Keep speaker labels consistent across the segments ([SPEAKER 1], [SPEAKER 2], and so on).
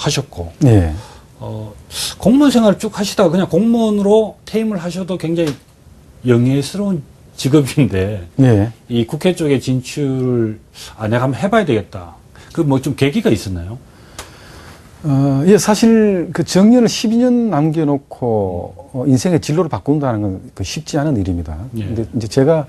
[SPEAKER 1] 하셨고,
[SPEAKER 2] 네.
[SPEAKER 1] 공무원 생활을 쭉 하시다가 그냥 공무원으로 퇴임을 하셔도 굉장히 영예스러운 직업인데,
[SPEAKER 2] 네.
[SPEAKER 1] 이 국회 쪽에 진출을, 내가 한번 해봐야 되겠다. 그 뭐 좀 계기가 있었나요?
[SPEAKER 2] 예, 사실 그 정년을 12년 남겨놓고 인생의 진로를 바꾼다는 건 그 쉽지 않은 일입니다.
[SPEAKER 1] 예.
[SPEAKER 2] 근데 이제 제가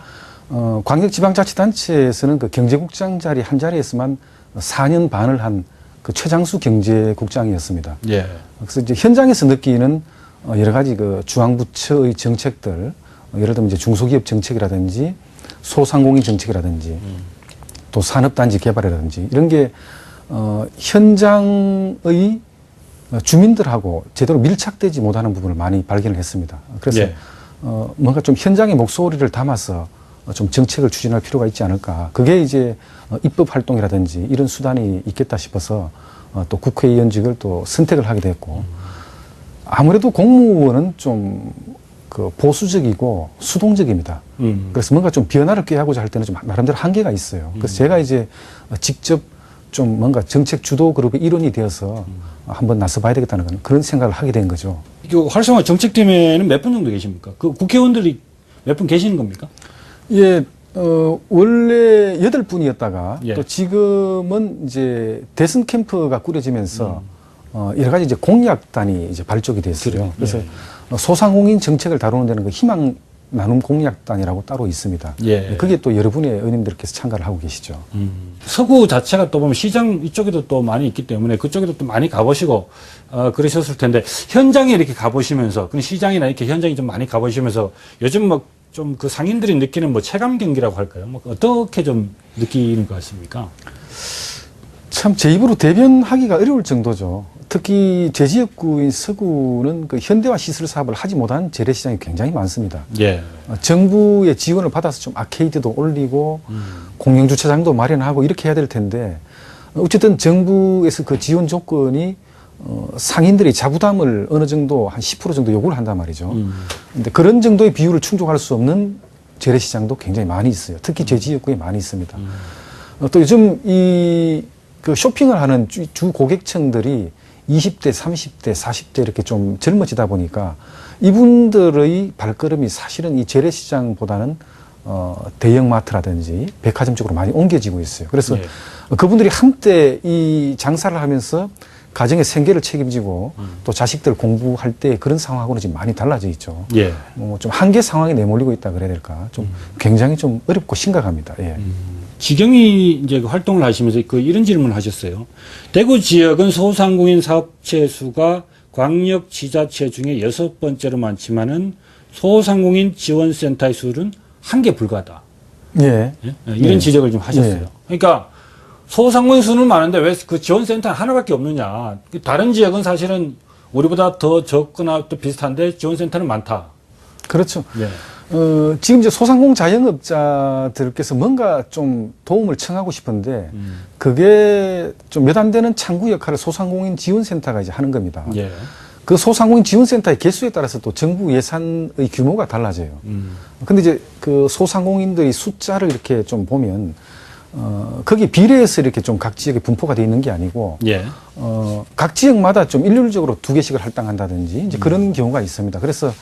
[SPEAKER 2] 광역지방자치단체에서는 그 경제국장 자리 한 자리에서만 4년 반을 한 그 최장수 경제국장이었습니다.
[SPEAKER 1] 예.
[SPEAKER 2] 그래서 이제 현장에서 느끼는 여러 가지 그 중앙부처의 정책들, 예를 들면 이제 중소기업 정책이라든지 소상공인 정책이라든지 또 산업단지 개발이라든지 이런 게 현장의 주민들하고 제대로 밀착되지 못하는 부분을 많이 발견을 했습니다. 그래서
[SPEAKER 1] 예.
[SPEAKER 2] 뭔가 좀 현장의 목소리를 담아서 좀 정책을 추진할 필요가 있지 않을까. 그게 이제 입법 활동이라든지 이런 수단이 있겠다 싶어서 또 국회의원직을 또 선택을 하게 됐고, 아무래도 공무원은 좀 그 보수적이고 수동적입니다. 그래서 뭔가 좀 변화를 꾀하고자 할 때는 좀 나름대로 한계가 있어요. 그래서 제가 이제 직접 좀 뭔가 정책 주도 그룹의 일원이 되어서 한번 나서 봐야 되겠다는 그런 생각을 하게 된 거죠.
[SPEAKER 1] 이 활성화 정책팀에는 몇 분 정도 계십니까? 그 국회의원들이 몇 분 계시는 겁니까?
[SPEAKER 2] 예, 원래 8분이었다가
[SPEAKER 1] 예.
[SPEAKER 2] 또 지금은 이제 대선 캠프가 꾸려지면서 여러 가지 이제 공약단이 이제 발족이 됐어요. 그래서
[SPEAKER 1] 예.
[SPEAKER 2] 소상공인 정책을 다루는 데는 그 희망 나눔 공약단이라고 따로 있습니다.
[SPEAKER 1] 예.
[SPEAKER 2] 그게 또 여러분의 의원님들께서 참가를 하고 계시죠.
[SPEAKER 1] 서구 자체가 또 보면 시장 이쪽에도 또 많이 있기 때문에 그쪽에도 또 많이 가보시고 그러셨을 텐데 현장에 이렇게 가보시면서 그 시장이나 이렇게 현장에 좀 많이 가보시면서 요즘 뭐 좀 그 상인들이 느끼는 뭐 체감 경기라고 할까요? 뭐 어떻게 좀 느끼는 것 같습니까?
[SPEAKER 2] 참 제 입으로 대변하기가 어려울 정도죠. 특히 제 지역구인 서구는 그 현대화 시설 사업을 하지 못한 재래시장이 굉장히 많습니다.
[SPEAKER 1] 예.
[SPEAKER 2] 정부의 지원을 받아서 좀 아케이드도 올리고 공영주차장도 마련하고 이렇게 해야 될 텐데 어쨌든 정부에서 그 지원 조건이 상인들의 자부담을 어느 정도 한 10% 정도 요구를 한단 말이죠. 근데 그런 정도의 비율을 충족할 수 없는 재래시장도 굉장히 많이 있어요. 특히 제 지역구에 많이 있습니다. 또 요즘 그 쇼핑을 하는 주 고객층들이 20대, 30대, 40대 이렇게 좀 젊어지다 보니까 이분들의 발걸음이 사실은 이 재래시장보다는 대형마트라든지 백화점 쪽으로 많이 옮겨지고 있어요. 그래서
[SPEAKER 1] 예.
[SPEAKER 2] 그분들이 한때 이 장사를 하면서 가정의 생계를 책임지고 또 자식들 공부할 때 그런 상황하고는 지금 많이 달라져 있죠.
[SPEAKER 1] 예.
[SPEAKER 2] 좀 한계 상황에 내몰리고 있다 그래야 될까. 좀 굉장히 좀 어렵고 심각합니다. 예.
[SPEAKER 1] 지경이 이제 그 활동을 하시면서 그 이런 질문을 하셨어요. 대구 지역은 소상공인 사업체 수가 광역 지자체 중에 6번째로 많지만은 소상공인 지원센터의 수는 1개 불과하다.
[SPEAKER 2] 예.
[SPEAKER 1] 예? 이런
[SPEAKER 2] 예.
[SPEAKER 1] 지적을 좀 하셨어요.
[SPEAKER 2] 예.
[SPEAKER 1] 그러니까 소상공인 수는 많은데 왜 그 지원센터는 하나밖에 없느냐. 다른 지역은 사실은 우리보다 더 적거나 또 비슷한데 지원센터는 많다.
[SPEAKER 2] 그렇죠.
[SPEAKER 1] 예.
[SPEAKER 2] 지금 이제 소상공 자영업자들께서 뭔가 좀 도움을 청하고 싶은데 그게 좀 몇 안 되는 창구 역할을 소상공인 지원센터가 이제 하는 겁니다.
[SPEAKER 1] 예.
[SPEAKER 2] 그 소상공인 지원센터의 개수에 따라서 또 정부 예산의 규모가 달라져요. 근데 이제 그 소상공인들의 숫자를 이렇게 좀 보면 거기 비례해서 이렇게 좀 각 지역에 분포가 돼 있는 게 아니고
[SPEAKER 1] 예.
[SPEAKER 2] 각 지역마다 좀 일률적으로 2개씩을 할당한다든지 이제 그런 경우가 있습니다. 그래서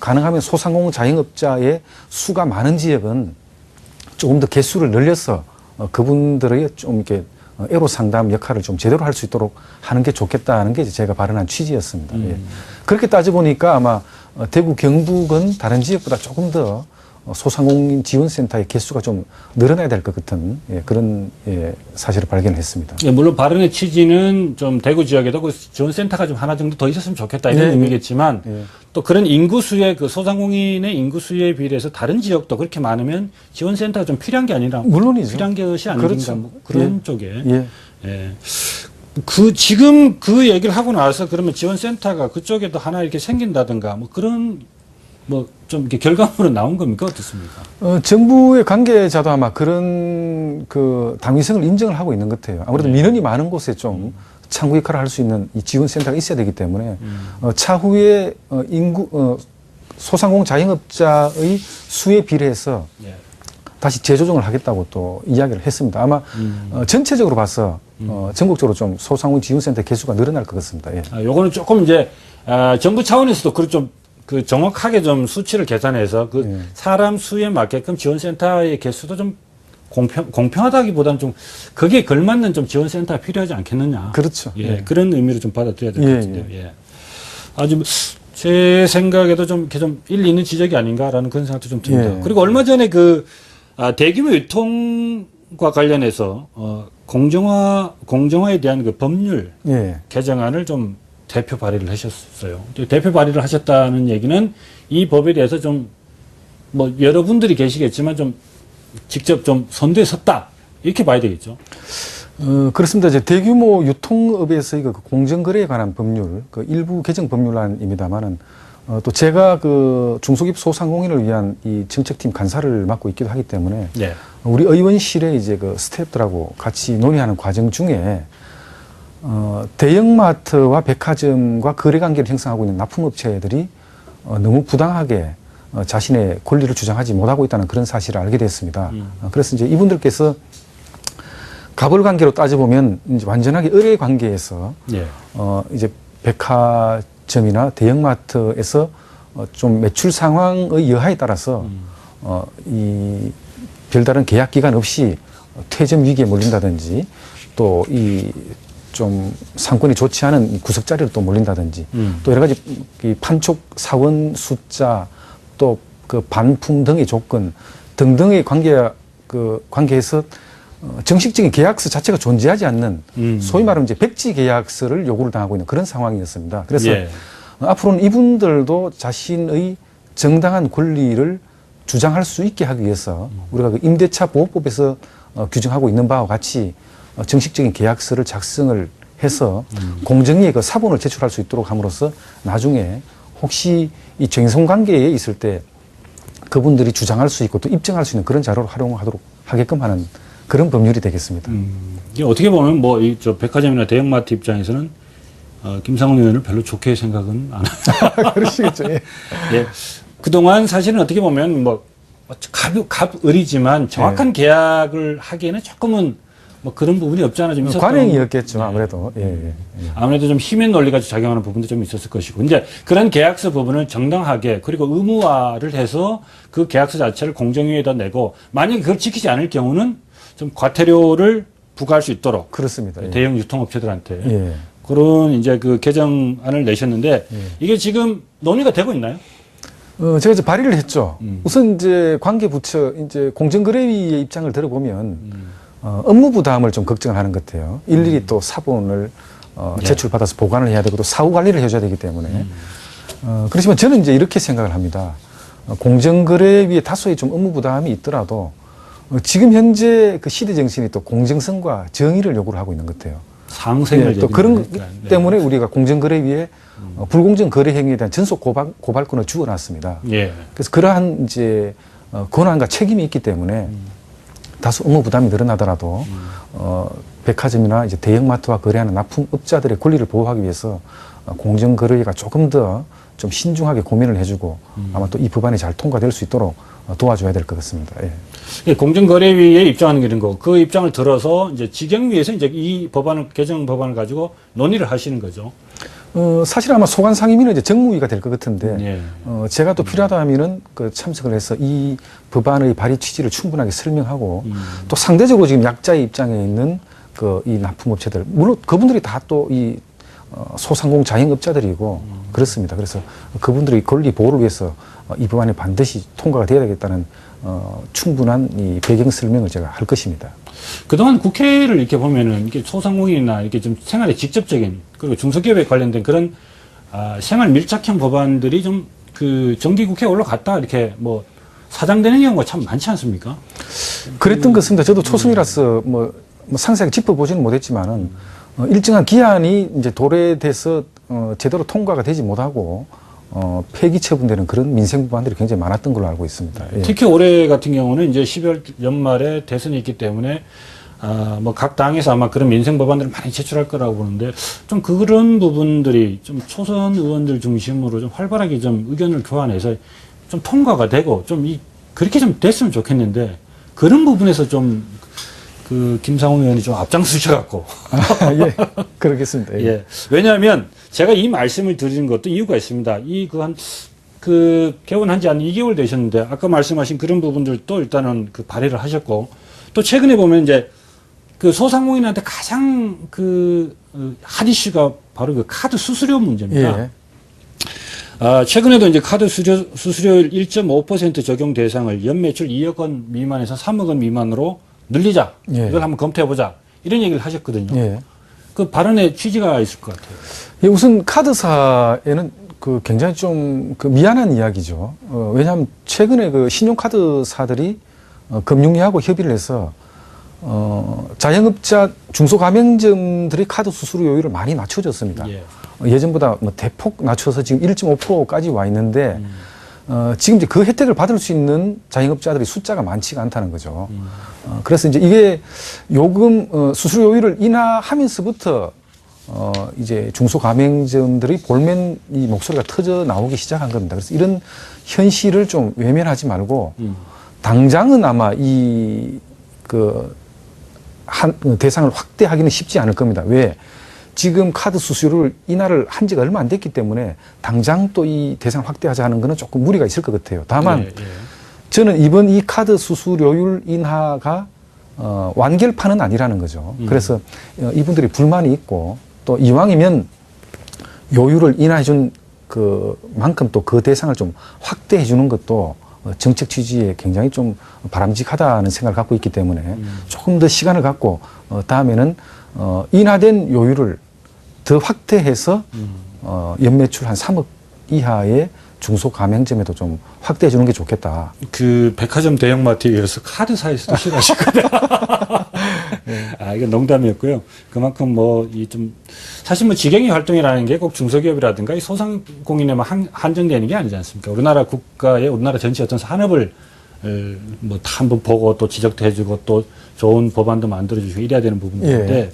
[SPEAKER 2] 가능하면 소상공인 자영업자의 수가 많은 지역은 조금 더 개수를 늘려서 그분들의 좀 이렇게 애로 상담 역할을 좀 제대로 할 수 있도록 하는 게 좋겠다는 게 제가 발언한 취지였습니다. 예. 그렇게 따져보니까 아마 대구 경북은 다른 지역보다 조금 더 소상공인 지원센터의 개수가 좀 늘어나야 될 것 같은 그런 사실을 발견했습니다.
[SPEAKER 1] 예, 물론 발언의 취지는 좀 대구 지역에도 그 지원센터가 좀 하나 정도 더 있었으면 좋겠다 이런 의미겠지만 또 그런 인구수의 그 소상공인의 인구수에 비례해서 다른 지역도 그렇게 많으면 지원센터가 좀 필요한 게 아니라
[SPEAKER 2] 물론이죠.
[SPEAKER 1] 필요한 것이 아닌가
[SPEAKER 2] 그렇죠.
[SPEAKER 1] 뭐 그런 쪽에
[SPEAKER 2] 예.
[SPEAKER 1] 예. 지금 그 얘기를 하고 나서 그러면 지원센터가 그쪽에도 하나 이렇게 생긴다든가 뭐 그런 뭐 좀 이렇게 결과물은 나온 겁니까? 어떻습니까?
[SPEAKER 2] 정부의 관계자도 아마 그런 그 당위성을 인정을 하고 있는 것 같아요. 아무래도 민원이 많은 곳에 좀 창구 역할을 할 수 있는 이 지원센터가 있어야 되기 때문에 차후에 소상공 자영업자의 수에 비례해서
[SPEAKER 1] 예.
[SPEAKER 2] 다시 재조정을 하겠다고 또 이야기를 했습니다. 아마 전체적으로 봐서 전국적으로 좀 소상공인 지원센터 개수가 늘어날 것 같습니다. 예.
[SPEAKER 1] 요거는 조금 이제, 정부 차원에서도 그 정확하게 좀 수치를 계산해서 그 사람 수에 맞게끔 지원센터의 개수도 좀 공평하다기보다는 좀 거기에 걸맞는 좀 지원센터가 필요하지 않겠느냐.
[SPEAKER 2] 그렇죠.
[SPEAKER 1] 예,
[SPEAKER 2] 예.
[SPEAKER 1] 그런 의미로 좀 받아들여야 될 것 같은데요. 예. 아주 제 생각에도 좀 이렇게 좀 일리 있는 지적이 아닌가라는 그런 생각도 좀 듭니다.
[SPEAKER 2] 예.
[SPEAKER 1] 그리고 얼마 전에 대규모 유통과 관련해서 공정화에 대한 그 법률
[SPEAKER 2] 예.
[SPEAKER 1] 개정안을 좀 대표 발의를 하셨어요. 대표 발의를 하셨다는 얘기는 이 법에 대해서 좀 뭐 여러분들이 계시겠지만 좀 직접 좀 선두에 섰다 이렇게 봐야 되겠죠.
[SPEAKER 2] 그렇습니다. 이제 대규모 유통업에서의 그 공정거래에 관한 법률, 그 일부 개정 법률안입니다만은 또 제가 그 중소기업 소상공인을 위한 이 정책팀 간사를 맡고 있기도 하기 때문에
[SPEAKER 1] 네.
[SPEAKER 2] 우리 의원실에 이제 그 스태프들하고 같이 논의하는 과정 중에 대형마트와 백화점과 거래관계를 형성하고 있는 납품업체들이 너무 부당하게 자신의 권리를 주장하지 못하고 있다는 그런 사실을 알게 됐습니다. 그래서 이제 이분들께서 가벌관계로 따져보면 이제 완전하게 의뢰 관계에서
[SPEAKER 1] 예.
[SPEAKER 2] 이제 백화점이나 대형마트에서 좀 매출 상황의 여하에 따라서 이 별다른 계약 기간 없이 퇴점 위기에 몰린다든지 또 이 좀 상권이 좋지 않은 구석자리로 또 몰린다든지 또 여러 가지 이 판촉 사원 숫자 또 그 반품 등의 조건 등등의 관계에서 정식적인 계약서 자체가 존재하지 않는 소위 말하면 이제 백지 계약서를 요구를 당하고 있는 그런 상황이었습니다. 그래서
[SPEAKER 1] 예.
[SPEAKER 2] 앞으로는 이분들도 자신의 정당한 권리를 주장할 수 있게 하기 위해서 우리가 그 임대차 보호법에서 규정하고 있는 바와 같이 정식적인 계약서를 작성을 해서 공정위에 그 사본을 제출할 수 있도록 함으로써 나중에 혹시 이 쟁송 관계에 있을 때 그분들이 주장할 수 있고 또 입증할 수 있는 그런 자료를 활용하도록 하게끔 하는 그런 법률이 되겠습니다.
[SPEAKER 1] 이게 어떻게 보면 뭐 저 백화점이나 대형마트 입장에서는 김상훈 의원을 별로 좋게 생각은 안 해요.
[SPEAKER 2] 그러시겠죠. 예.
[SPEAKER 1] 예. 그동안 사실은 어떻게 보면 뭐 갑을이지만 정확한 계약을 하기에는 조금은 뭐 그런 부분이 없잖아 좀 있었던.
[SPEAKER 2] 관행이었겠죠. 아무래도. 예.
[SPEAKER 1] 아무래도 좀 힘의 논리가 작용하는 부분도 좀 있었을 것이고. 이제 그런 계약서 부분을 정당하게 그리고 의무화를 해서 그 계약서 자체를 공정위에다 내고 만약에 그걸 지키지 않을 경우는 좀 과태료를 부과할 수 있도록.
[SPEAKER 2] 그렇습니다. 예.
[SPEAKER 1] 대형 유통업체들한테.
[SPEAKER 2] 예.
[SPEAKER 1] 그런 이제 그 개정안을 내셨는데 이게 지금 논의가 되고 있나요?
[SPEAKER 2] 제가 이제 발의를 했죠. 우선 이제 관계부처, 이제 공정거래위의 입장을 들어보면, 업무 부담을 좀 걱정을 하는 것 같아요. 일일이 또 사본을 제출받아서 보관을 해야 되고 또 사후 관리를 해줘야 되기 때문에. 그렇지만 저는 이제 이렇게 생각을 합니다. 공정거래위에 다소의 좀 업무 부담이 있더라도 지금 현재 그 시대 정신이 또 공정성과 정의를 요구를 하고 있는 것 같아요.
[SPEAKER 1] 상생을
[SPEAKER 2] 또 그런
[SPEAKER 1] 얘기하니까. 네.
[SPEAKER 2] 때문에 우리가 공정거래위에 불공정 거래 행위에 대한 전속 고발권을 주어놨습니다.
[SPEAKER 1] 예.
[SPEAKER 2] 그래서 그러한 이제 권한과 책임이 있기 때문에 다소 업무 부담이 늘어나더라도 백화점이나 이제 대형마트와 거래하는 납품업자들의 권리를 보호하기 위해서 공정거래위가 조금 더 좀 신중하게 고민을 해주고 아마 또 이 법안이 잘 통과될 수 있도록 도와줘야 될 것 같습니다. 예.
[SPEAKER 1] 예, 공정거래위에 입장하는 게 이런 거, 그 입장을 들어서 이제 직영위에서 이제 이 법안을, 개정 법안을 가지고 논의를 하시는 거죠.
[SPEAKER 2] 사실 아마 소관 상임위는 이제 정무위가 될 것 같은데,
[SPEAKER 1] 예.
[SPEAKER 2] 제가 또 필요하다면은 그 참석을 해서 이 법안의 발의 취지를 충분하게 설명하고, 또 상대적으로 지금 약자의 입장에 있는 그 이 납품업체들, 물론 그분들이 다 또 이 소상공 자영업자들이고 그렇습니다. 그래서 그분들의 권리 보호를 위해서 이 법안이 반드시 통과가 되어야 되겠다는 충분한 이 배경 설명을 제가 할 것입니다.
[SPEAKER 1] 그동안 국회를 이렇게 보면은 이게 소상공인이나 이렇게 좀 생활에 직접적인 그리고 중소기업에 관련된 그런 생활 밀착형 법안들이 좀 그 정기국회에 올라갔다 이렇게 뭐 사장되는 경우가 참 많지 않습니까?
[SPEAKER 2] 그랬던 것 같습니다. 저도 초선이라서 뭐 상세하게 짚어보지는 못했지만은 일정한 기한이 이제 도래돼서 제대로 통과가 되지 못하고 폐기 처분되는 그런 민생 법안들이 굉장히 많았던 걸로 알고 있습니다. 예.
[SPEAKER 1] 특히 올해 같은 경우는 이제 12월 연말에 대선이 있기 때문에 뭐 각 당에서 아마 그런 민생 법안들을 많이 제출할 거라고 보는데 좀 그런 부분들이 좀 초선 의원들 중심으로 좀 활발하게 좀 의견을 교환해서 좀 통과가 되고 좀 그렇게 좀 됐으면 좋겠는데 그런 부분에서 좀 그 김상훈 의원이 좀 앞장서셔갖고.
[SPEAKER 2] 예, 그러겠습니다. 예.
[SPEAKER 1] 예. 왜냐하면 제가 이 말씀을 드리는 것도 이유가 있습니다. 개원한 지 한 2개월 되셨는데 아까 말씀하신 그런 부분들도 일단은 그 발의를 하셨고 또 최근에 보면 이제 그 소상공인한테 가장 핫 이슈가 바로 그 카드 수수료 문제입니다.
[SPEAKER 2] 예.
[SPEAKER 1] 최근에도 이제 카드 수수료율 1.5% 적용 대상을 연매출 2억 원 미만에서 3억 원 미만으로 늘리자.
[SPEAKER 2] 예.
[SPEAKER 1] 이걸 한번 검토해보자. 이런 얘기를 하셨거든요.
[SPEAKER 2] 예.
[SPEAKER 1] 그 발언에 취지가 있을 것 같아요.
[SPEAKER 2] 예, 우선 카드사에는 굉장히 좀 미안한 이야기죠. 왜냐하면 최근에 그 신용카드사들이 금융위하고 협의를 해서 자영업자 중소가맹점들의 카드 수수료율을 많이 낮춰줬습니다.
[SPEAKER 1] 예.
[SPEAKER 2] 예전보다 뭐 대폭 낮춰서 지금 1.5%까지 와 있는데 지금 이제 그 혜택을 받을 수 있는 자영업자들이 숫자가 많지가 않다는 거죠. 그래서 이제 이게 요금 수수료율을 인하하면서부터 이제 중소가맹점들이 볼멘 이 목소리가 터져 나오기 시작한 겁니다. 그래서 이런 현실을 좀 외면하지 말고 당장은 아마 대상을 확대하기는 쉽지 않을 겁니다. 왜? 지금 카드 수수료를 인하를 한 지가 얼마 안 됐기 때문에 당장 또 이 대상을 확대하자 하는 거는 조금 무리가 있을 것 같아요. 다만
[SPEAKER 1] 예.
[SPEAKER 2] 저는 이번 이 카드 수수료율 인하가 완결판은 아니라는 거죠. 그래서 이분들이 불만이 있고 또 이왕이면 요율을 인하해 준 그만큼 또 그 대상을 좀 확대해 주는 것도 정책 취지에 굉장히 좀 바람직하다는 생각을 갖고 있기 때문에 조금 더 시간을 갖고 다음에는 인하된 요율을 더 확대해서 연매출 한 3억 이하의 중소가맹점에도 좀 확대해 주는 게 좋겠다.
[SPEAKER 1] 그 백화점 대형마트에 이어서 카드사에서도 싫어하실 거다. 이건 농담이었고요. 그만큼 사실 직영의 활동이라는 게 꼭 중소기업이라든가 이 소상공인에만 한정되는 게 아니지 않습니까? 우리나라 전체 어떤 산업을 다 한번 보고 또 지적도 해주고 또 좋은 법안도 만들어주시고 이래야 되는 부분인데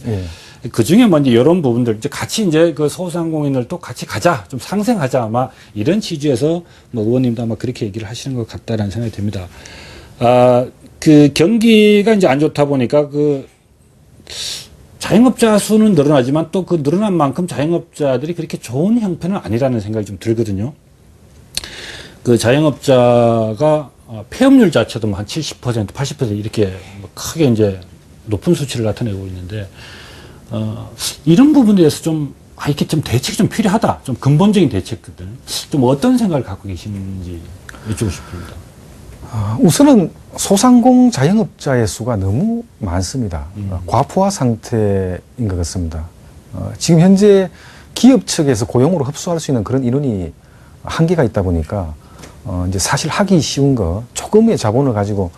[SPEAKER 1] 그 중에 이제 이런 부분들 이제 같이 이제 그 소상공인을 또 같이 가자, 좀 상생하자 아마 이런 취지에서 의원님도 아마 그렇게 얘기를 하시는 것 같다라는 생각이 듭니다. 그 경기가 이제 안 좋다 보니까 자영업자 수는 늘어나지만 또 그 늘어난 만큼 자영업자들이 그렇게 좋은 형편은 아니라는 생각이 좀 들거든요. 그 자영업자가 폐업률 자체도 한 70%, 80% 이렇게 크게 이제 높은 수치를 나타내고 있는데, 이런 부분에 대해서 이렇게 좀 대책이 좀 필요하다. 좀 근본적인 대책들. 좀 어떤 생각을 갖고 계시는지 여쭈고 싶습니다.
[SPEAKER 2] 우선은 소상공 자영업자의 수가 너무 많습니다. 과포화 상태인 것 같습니다. 지금 현재 기업 측에서 고용으로 흡수할 수 있는 그런 인원이 한계가 있다 보니까 이제 사실 하기 쉬운 거 조금의 자본을 가지고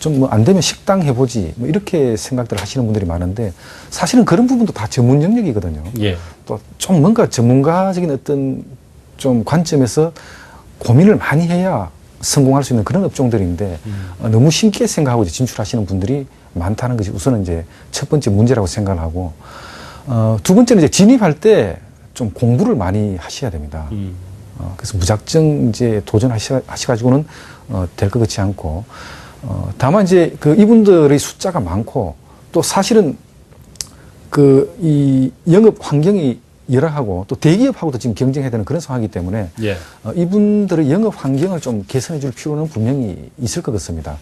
[SPEAKER 2] 좀 안 되면 식당 해보지 이렇게 생각들 하시는 분들이 많은데 사실은 그런 부분도 다 전문 영역이거든요.
[SPEAKER 1] 예.
[SPEAKER 2] 또 좀 뭔가 전문가적인 어떤 좀 관점에서 고민을 많이 해야 성공할 수 있는 그런 업종들인데 너무 쉽게 생각하고 이제 진출하시는 분들이 많다는 것이 우선은 이제 첫 번째 문제라고 생각을 하고 두 번째는 이제 진입할 때 좀 공부를 많이 하셔야 됩니다. 그래서 무작정 이제 도전하셔가지고는 될 것 같지 않고 다만 이제 이분들의 숫자가 많고 또 사실은 이 영업 환경이 열악하고 또 대기업하고도 지금 경쟁해야 되는 그런 상황이기 때문에
[SPEAKER 1] 예.
[SPEAKER 2] 이분들의 영업 환경을 좀 개선해 줄 필요는 분명히 있을 것 같습니다.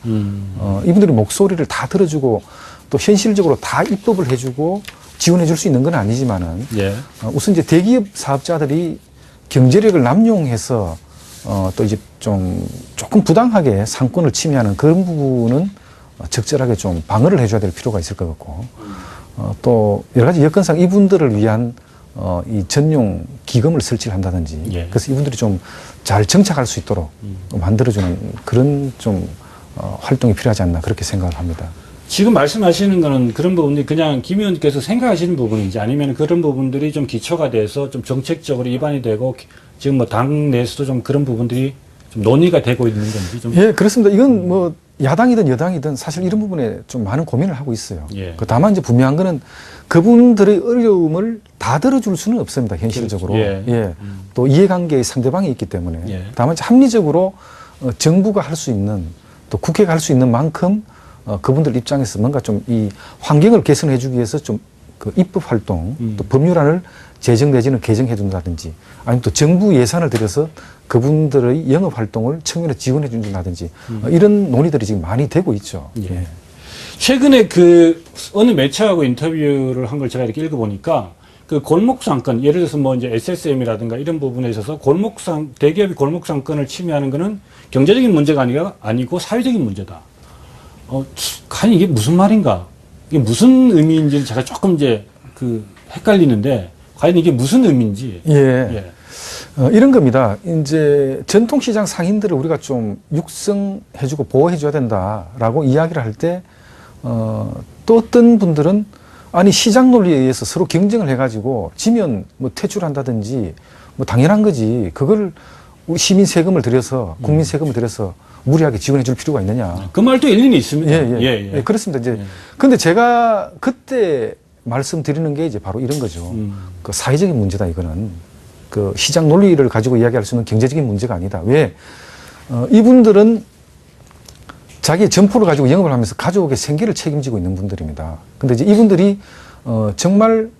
[SPEAKER 2] 이분들의 목소리를 다 들어주고 또 현실적으로 다 입법을 해주고 지원해 줄 수 있는 건 아니지만은
[SPEAKER 1] 예.
[SPEAKER 2] 우선 이제 대기업 사업자들이 경제력을 남용해서 또 이제 조금 부당하게 상권을 침해하는 그런 부분은 적절하게 좀 방어를 해줘야 될 필요가 있을 것 같고 또 여러 가지 여건상 이분들을 위한 이 전용 기금을 설치를 한다든지
[SPEAKER 1] 예.
[SPEAKER 2] 그래서 이분들이 좀 잘 정착할 수 있도록 만들어주는 그런 활동이 필요하지 않나 그렇게 생각을 합니다.
[SPEAKER 1] 지금 말씀하시는 거는 그런 부분이 그냥 김 의원께서 생각하시는 부분인지 아니면 그런 부분들이 좀 기초가 돼서 좀 정책적으로 입안이 되고 지금 당 내에서도 좀 그런 부분들이 좀 논의가 되고 있는 건지 좀.
[SPEAKER 2] 예, 그렇습니다. 이건 야당이든 여당이든 사실 이런 부분에 좀 많은 고민을 하고 있어요.
[SPEAKER 1] 예.
[SPEAKER 2] 다만 이제 분명한 거는 그분들의 어려움을 다 들어줄 수는 없습니다. 현실적으로.
[SPEAKER 1] 그렇죠. 예.
[SPEAKER 2] 또 이해관계의 상대방이 있기 때문에.
[SPEAKER 1] 예.
[SPEAKER 2] 다만 이제 합리적으로 정부가 할 수 있는 또 국회가 할 수 있는 만큼 그분들 입장에서 뭔가 좀 이 환경을 개선해 주기 위해서 좀 그 입법 활동 또 법률안을 제정 내지는 개정해 준다든지 아니면 또 정부 예산을 들여서 그분들의 영업 활동을 청년에 지원해 준다든지 이런 논의들이 지금 많이 되고 있죠.
[SPEAKER 1] 예. 최근에 그 어느 매체하고 인터뷰를 한 걸 제가 이렇게 읽어보니까 그 골목상권, 예를 들어서 뭐 이제 SSM이라든가 이런 부분에 있어서 대기업이 골목상권을 침해하는 거는 경제적인 문제가 아니고 사회적인 문제다. 과연 이게 무슨 말인가? 이게 무슨 의미인지를 제가 조금 이제 그 헷갈리는데 과연 이게 무슨 의미인지.
[SPEAKER 2] 예. 이런 겁니다. 이제 전통시장 상인들을 우리가 좀 육성해주고 보호해줘야 된다라고 이야기를 할 때, 또 어떤 분들은 아니 시장 논리에 의해서 서로 경쟁을 해가지고 지면 뭐 퇴출한다든지 뭐 당연한 거지. 그걸 우리 시민 세금을 들여서 국민 세금을 들여서 무리하게 지원해 줄 필요가 있느냐.
[SPEAKER 1] 그 말도 일리는 있습니다.
[SPEAKER 2] 예, 그렇습니다. 이제 근데 제가 그때 말씀드리는 게 이제 바로 이런 거죠. 그 사회적인 문제다 이거는. 그 시장 논리를 가지고 이야기할 수 있는 경제적인 문제가 아니다. 왜? 이분들은 자기의 점포를 가지고 영업을 하면서 가족의 생계를 책임지고 있는 분들입니다. 근데 이제 이분들이 정말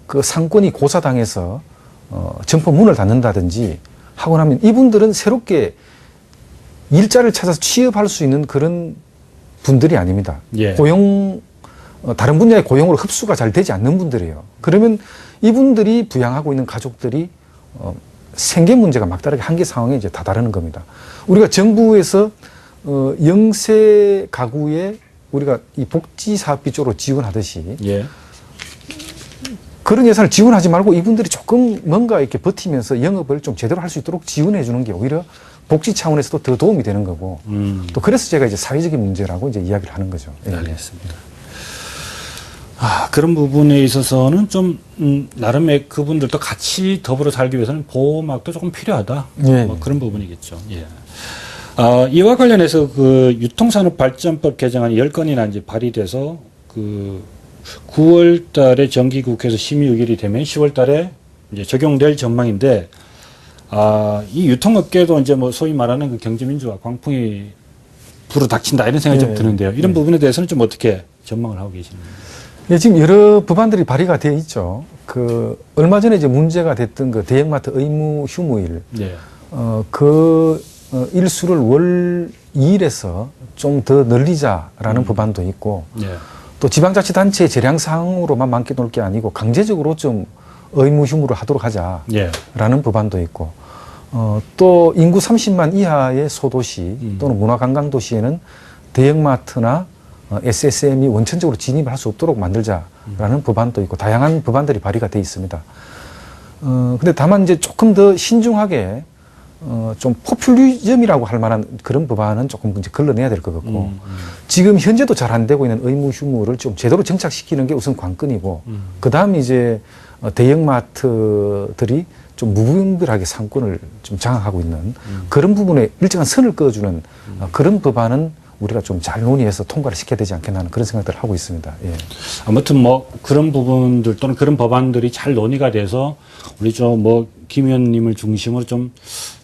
[SPEAKER 2] 그 상권이 고사당해서 점포 문을 닫는다든지 하고 나면 이분들은 새롭게 일자를 찾아서 취업할 수 있는 그런 분들이 아닙니다.
[SPEAKER 1] 예.
[SPEAKER 2] 다른 분야의 고용으로 흡수가 잘 되지 않는 분들이에요. 그러면 이분들이 부양하고 있는 가족들이 생계 문제가 막다르게 한계 상황에 이제 다다르는 겁니다. 우리가 정부에서 영세 가구에 우리가 이 복지 사업비 쪽으로 지원하듯이
[SPEAKER 1] 예.
[SPEAKER 2] 그런 예산을 지원하지 말고 이분들이 조금 뭔가 이렇게 버티면서 영업을 좀 제대로 할 수 있도록 지원해 주는 게 오히려 복지 차원에서도 더 도움이 되는 거고 또 그래서 제가 이제 사회적인 문제라고 이제 이야기를 하는 거죠. 예.
[SPEAKER 1] 알겠습니다. 그런 부분에 있어서는 좀 나름의 그분들도 같이 더불어 살기 위해서는 보호막도 조금 필요하다.
[SPEAKER 2] 예.
[SPEAKER 1] 뭐 그런 부분이겠죠. 예. 이와 관련해서 그 유통산업발전법 개정안이 10건이나 이제 발의돼서 그 9월 달에 정기국회에서 심의 의결이 되면 10월 달에 이제 적용될 전망인데, 이 유통업계도 이제 뭐 소위 말하는 그 경제민주화 광풍이 불어닥친다 이런 생각이 좀 드는데요. 이런 부분에 대해서는 좀 어떻게 전망을 하고 계시는지.
[SPEAKER 2] 예, 지금 여러 법안들이 발의가 되어 있죠. 그 얼마 전에 이제 문제가 됐던 그 대형마트 의무 휴무일,
[SPEAKER 1] 예.
[SPEAKER 2] 일수를 월 2일에서 좀 더 늘리자라는 법안도 있고,
[SPEAKER 1] 예.
[SPEAKER 2] 또 지방자치단체의 재량 사항으로만 맡겨놓을 게 아니고 강제적으로 좀 의무 휴무를 하도록 하자라는
[SPEAKER 1] 예.
[SPEAKER 2] 법안도 있고, 또 인구 30만 이하의 소도시 또는 문화관광도시에는 대형마트나 SSM이 원천적으로 진입을 할 수 없도록 만들자라는 법안도 있고 다양한 법안들이 발의가 돼 있습니다. 근데 다만 이제 조금 더 신중하게 좀 포퓰리즘이라고 할 만한 그런 법안은 조금 이제 걸러내야 될 것 같고 지금 현재도 잘 안 되고 있는 의무 휴무를 좀 제대로 정착시키는 게 우선 관건이고 그 다음 이제 대형마트들이 좀 무분별하게 상권을 좀 장악하고 있는 그런 부분에 일정한 선을 그어주는 그런 법안은 우리가 좀 잘 논의해서 통과를 시켜야 되지 않겠나 하는 그런 생각들을 하고 있습니다. 예.
[SPEAKER 1] 아무튼 뭐 그런 부분들 또는 그런 법안들이 잘 논의가 돼서 우리 좀 뭐 김 의원님을 중심으로 좀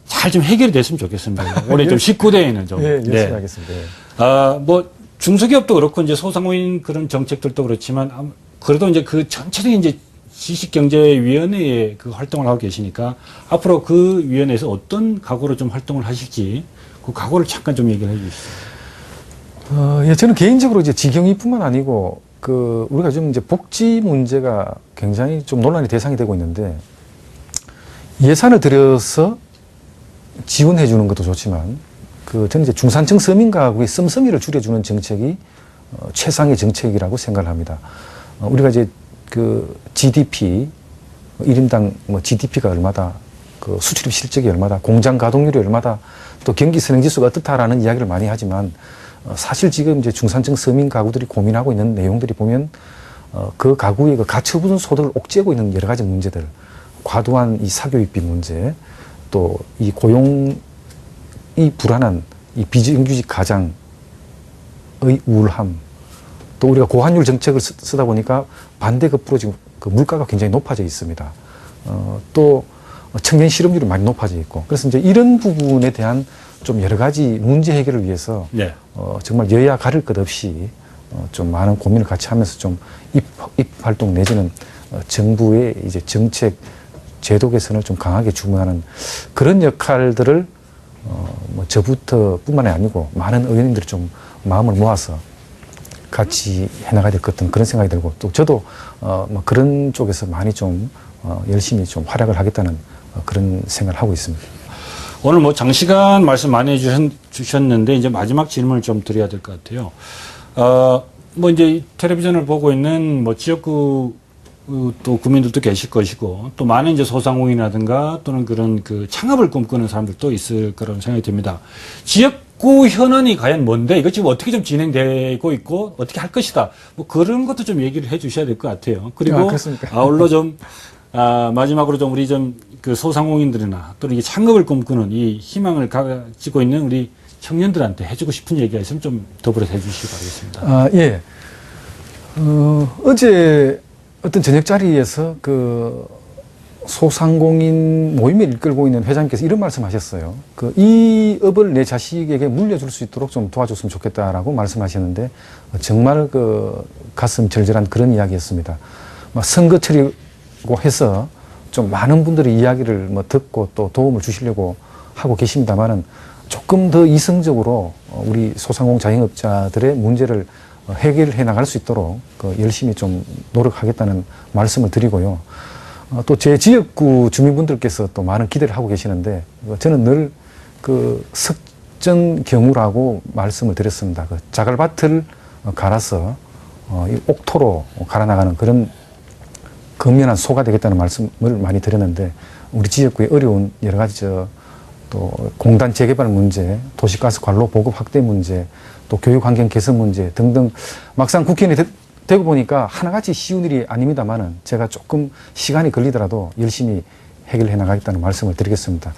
[SPEAKER 1] 잘 좀 해결이 됐으면 좋겠습니다. 올해 좀 19대에는 좀.
[SPEAKER 2] 예, 열심히 하겠습니다. 예.
[SPEAKER 1] 뭐 중소기업도 그렇고 이제 소상공인 그런 정책들도 그렇지만 그래도 이제 그 전체적인 이제 지식경제위원회의 그 활동을 하고 계시니까 앞으로 그 위원회에서 어떤 각오로 좀 활동을 하실지 그 각오를 잠깐 좀 얘기를 해 주시죠.
[SPEAKER 2] 예, 저는 개인적으로 이제 직영위뿐만 아니고 우리가 좀 이제 복지 문제가 굉장히 좀 논란의 대상이 되고 있는데 예산을 들여서 지원해 주는 것도 좋지만 저는 이제 중산층 서민 가구의 씀씀이를 줄여주는 정책이 최상의 정책이라고 생각을 합니다. 우리가 이제 GDP 1인당 뭐 GDP가 얼마다, 수출입 실적이 얼마다, 공장 가동률이 얼마다, 또 경기 선행 지수가 어떻다라는 이야기를 많이 하지만 사실 지금 이제 중산층 서민 가구들이 고민하고 있는 내용들이 보면 그 가구의 그 가처분 소득을 옥죄고 있는 여러 가지 문제들, 과도한 이 사교육비 문제, 또 이 고용이 불안한 이 비정규직 가장의 우울함, 또 우리가 고환율 정책을 쓰다 보니까 반대급부로 지금 그 물가가 굉장히 높아져 있습니다. 또 청년 실업률이 많이 높아져 있고 그래서 이제 이런 부분에 대한 좀 여러 가지 문제 해결을 위해서
[SPEAKER 1] 네.
[SPEAKER 2] 정말 여야 가릴 것 없이 좀 많은 고민을 같이 하면서 좀 입활동 내지는 정부의 이제 정책 제도 개선을 좀 강하게 주문하는 그런 역할들을 뭐 저부터뿐만이 아니고 많은 의원님들이 좀 마음을 모아서 같이 해나가야 될 것 같은 그런 생각이 들고 또 저도 뭐 그런 쪽에서 많이 좀 열심히 좀 활약을 하겠다는 그런 생각을 하고 있습니다.
[SPEAKER 1] 오늘 뭐 장시간 말씀 많이 주셨는데 이제 마지막 질문을 좀 드려야 될 것 같아요. 뭐 이제 텔레비전을 보고 있는 뭐 지역구 또 국민들도 계실 것이고 또 많은 이제 소상공인이라든가 또는 그런 그 창업을 꿈꾸는 사람들도 있을 거라고 생각이 듭니다. 지역구 현안이 과연 뭔데 이거 지금 어떻게 좀 진행되고 있고 어떻게 할 것이다. 뭐 그런 것도 좀 얘기를 해 주셔야 될 것 같아요. 그리고 아울러 좀 마지막으로 좀 우리 좀 그 소상공인들이나 또는 이 창업을 꿈꾸는 이 희망을 가지고 있는 우리 청년들한테 해주고 싶은 얘기가 있으면 좀 더불어서 해주시기 바라겠습니다.
[SPEAKER 2] 예. 어제 어떤 저녁 자리에서 그 소상공인 모임을 이끌고 있는 회장님께서 이런 말씀하셨어요. 이 업을 내 자식에게 물려줄 수 있도록 좀 도와줬으면 좋겠다라고 말씀하셨는데 정말 그 가슴 절절한 그런 이야기였습니다. 선거철이고 해서 좀 많은 분들이 이야기를 뭐 듣고 또 도움을 주시려고 하고 계십니다만은 조금 더 이성적으로 우리 소상공 자영업자들의 문제를 해결해 나갈 수 있도록 열심히 좀 노력하겠다는 말씀을 드리고요. 또 제 지역구 주민분들께서 또 많은 기대를 하고 계시는데 저는 늘 그 석전경우라고 말씀을 드렸습니다. 그 자갈밭을 갈아서 이 옥토로 갈아나가는 그런 근면한 소가 되겠다는 말씀을 많이 드렸는데 우리 지역구의 어려운 여러 가지 또 공단 재개발 문제, 도시가스 관로 보급 확대 문제, 또 교육 환경 개선 문제 등등 막상 국회의원이 되고 보니까 하나같이 쉬운 일이 아닙니다만은 제가 조금 시간이 걸리더라도 열심히 해결해 나가겠다는 말씀을 드리겠습니다.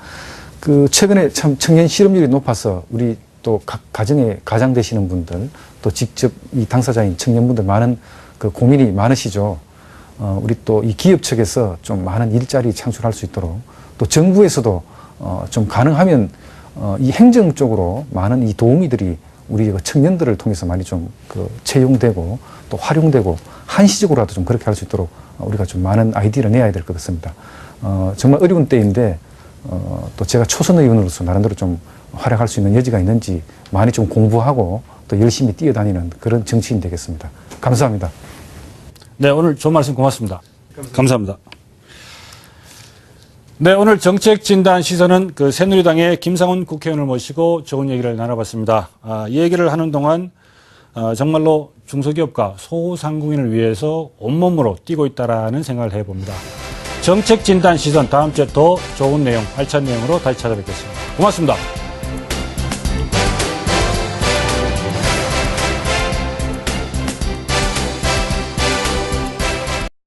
[SPEAKER 2] 최근에 참 청년 실업률이 높아서 우리 또 각 가정에 가장 되시는 분들 또 직접 이 당사자인 청년분들 많은 그 고민이 많으시죠. 우리 또 이 기업 측에서 좀 많은 일자리 창출할 수 있도록 또 정부에서도 좀 가능하면 이 행정 쪽으로 많은 이 도우미들이 우리 청년들을 통해서 많이 좀 채용되고 또 활용되고 한시적으로라도 좀 그렇게 할 수 있도록 우리가 좀 많은 아이디어를 내야 될 것 같습니다. 정말 어려운 때인데 또 제가 초선 의원으로서 나름대로 좀 활약할 수 있는 여지가 있는지 많이 좀 공부하고 또 열심히 뛰어다니는 그런 정치인 되겠습니다. 감사합니다.
[SPEAKER 1] 네, 오늘 좋은 말씀 고맙습니다. 감사합니다. 네, 오늘 정책 진단 시선은 새누리당의 김상훈 국회의원을 모시고 좋은 얘기를 나눠봤습니다. 이 얘기를 하는 동안 정말로 중소기업과 소상공인을 위해서 온몸으로 뛰고 있다라는 생각을 해봅니다. 정책 진단 시선 다음 주에 더 좋은 내용, 알찬 내용으로 다시 찾아뵙겠습니다. 고맙습니다.